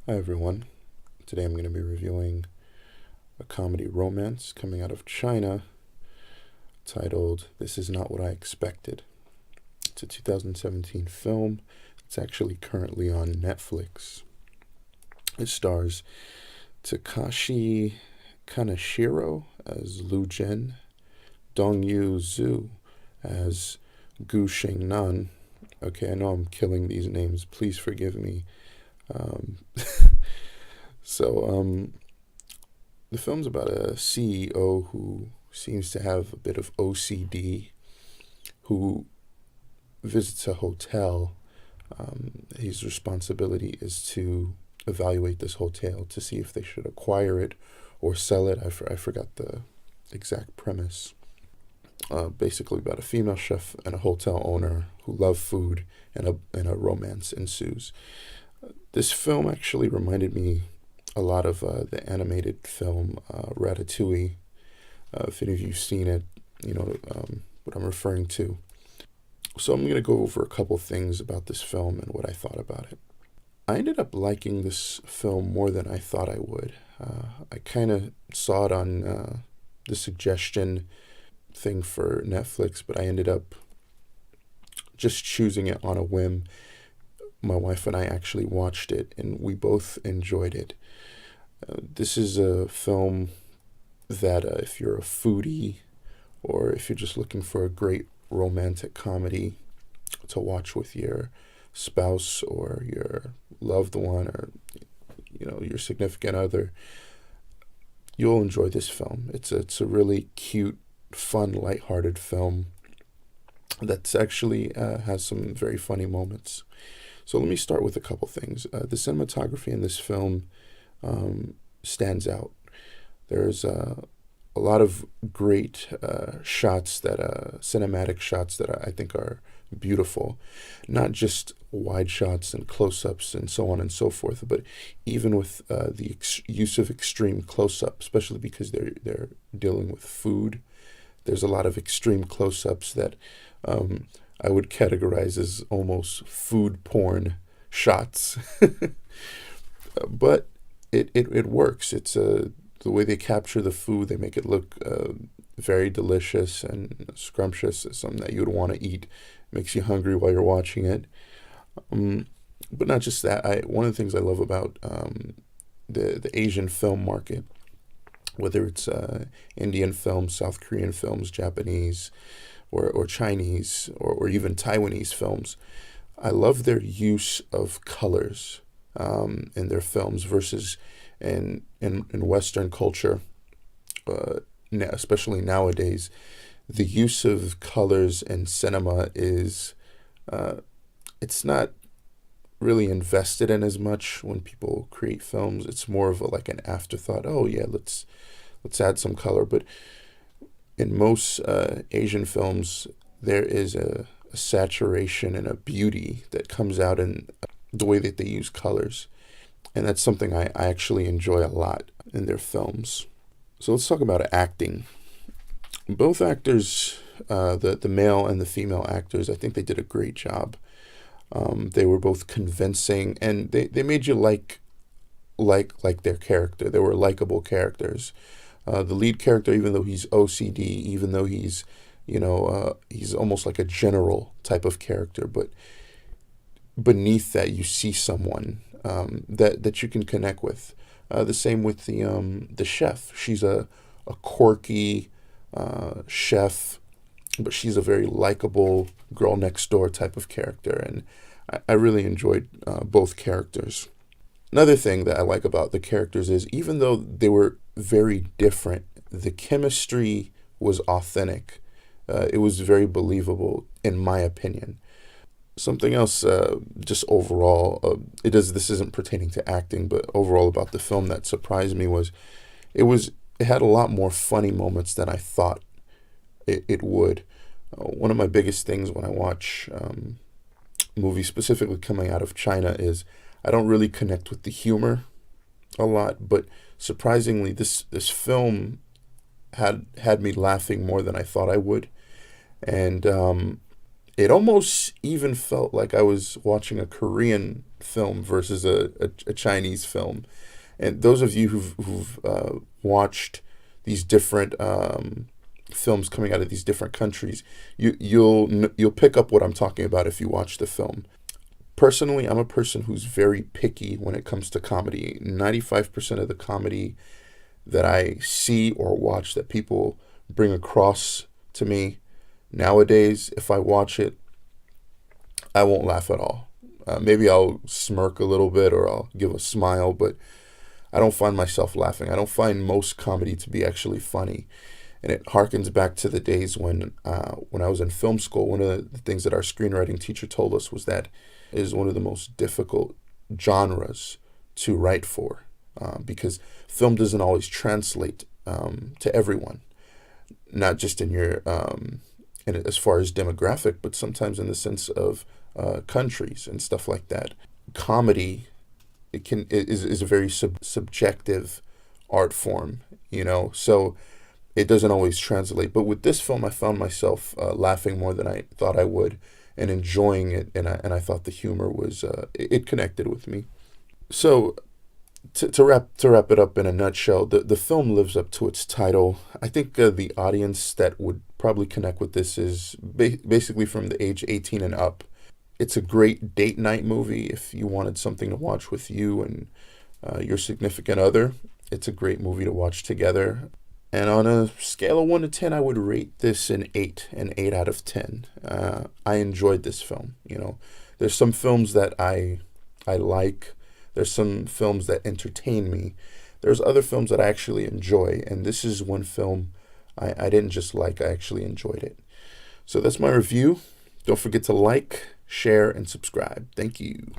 Hi everyone. Today I'm going to be reviewing a comedy romance coming out of China titled This Is Not What I Expected. It's a 2017 film. It's actually currently on Netflix. It stars Takashi Kaneshiro as Lu Jin, Dongyu Zhu as Gu Shengnan. Okay, I know I'm killing these names. Please forgive me. Um, so, the film's about a CEO who seems to have a bit of OCD, who visits a hotel. His responsibility is to evaluate this hotel to see if they should acquire it or sell it. I forgot the exact premise. Basically, about a female chef and a hotel owner who love food, and a romance ensues. This film actually reminded me a lot of the animated film Ratatouille. If any of you've seen it, you know what I'm referring to. So I'm going to go over a couple things about this film and what I thought about it. I ended up liking this film more than I thought I would. I kind of saw it on the suggestion thing for Netflix, but I ended up just choosing it on a whim. My wife and I actually watched it, and we both enjoyed it. This is a film that if you're a foodie or if you're just looking for a great romantic comedy to watch with your spouse or your loved one or your significant other, you'll enjoy this film. It's a really cute, fun, lighthearted film that's actually has some very funny moments. So let me start with a couple things. The cinematography in this film stands out. There's a lot of great shots cinematic shots that I think are beautiful. Not just wide shots and close-ups and so on and so forth, but even with the use of extreme close-up, especially because they're dealing with food. There's a lot of extreme close-ups that I would categorize as almost food porn shots. But it works. It's the way they capture the food. They make it look very delicious and scrumptious. It's something that you would want to eat. Makes you hungry while you're watching it. But not just that. One of the things I love about the Asian film market, whether it's Indian films, South Korean films, Japanese, or Chinese, or even Taiwanese films, I love their use of colors in their films versus in Western culture, especially nowadays. The use of colors in cinema is it's not really invested in as much when people create films. It's more of like an afterthought. Oh yeah, let's add some color. But in most Asian films, there is a saturation and a beauty that comes out in the way that they use colors. And that's something I actually enjoy a lot in their films. So let's talk about acting. Both actors, the male and the female actors, I think they did a great job. They were both convincing, and they made you like their character. They were likable characters. The lead character, even though he's OCD, even though he's almost like a general type of character, but beneath that you see someone that you can connect with. The same with the chef. She's a quirky chef, but she's a very likable girl next door type of character, and I really enjoyed both characters. Another thing that I like about the characters is even though they were very different, the chemistry was authentic. It was very believable, in my opinion. Something else, just overall, this isn't pertaining to acting, but overall about the film that surprised me was it had a lot more funny moments than I thought it would. One of my biggest things when I watch movies specifically coming out of China is I don't really connect with the humor a lot, but surprisingly, this film had me laughing more than I thought I would, and It almost even felt like I was watching a Korean film versus a Chinese film. And those of you who've watched these different films coming out of these different countries, you'll pick up what I'm talking about if you watch the film. Personally, I'm a person who's very picky when it comes to comedy. 95% of the comedy that I see or watch that people bring across to me nowadays, if I watch it, I won't laugh at all. Maybe I'll smirk a little bit or I'll give a smile, but I don't find myself laughing. I don't find most comedy to be actually funny. And it harkens back to the days when I was in film school. One of the things that our screenwriting teacher told us was that it is one of the most difficult genres to write for, because film doesn't always translate to everyone, not just in your as far as demographic, but sometimes in the sense of countries and stuff like that. Comedy is a very subjective art form, so it doesn't always translate. But with this film, I found myself laughing more than I thought I would, and enjoying it, and I thought the humor was it connected with me. So to wrap it up in a nutshell, the film lives up to its title. I think the audience that would probably connect with this is basically from the age 18 and up. It's a great date night movie if you wanted something to watch with you and your significant other. It's a great movie to watch together. And on a scale of 1 to 10, I would rate this an 8 out of 10. I enjoyed this film. There's some films that I like. There's some films that entertain me. There's other films that I actually enjoy. And this is one film I didn't just like, I actually enjoyed it. So that's my review. Don't forget to like, share, and subscribe. Thank you.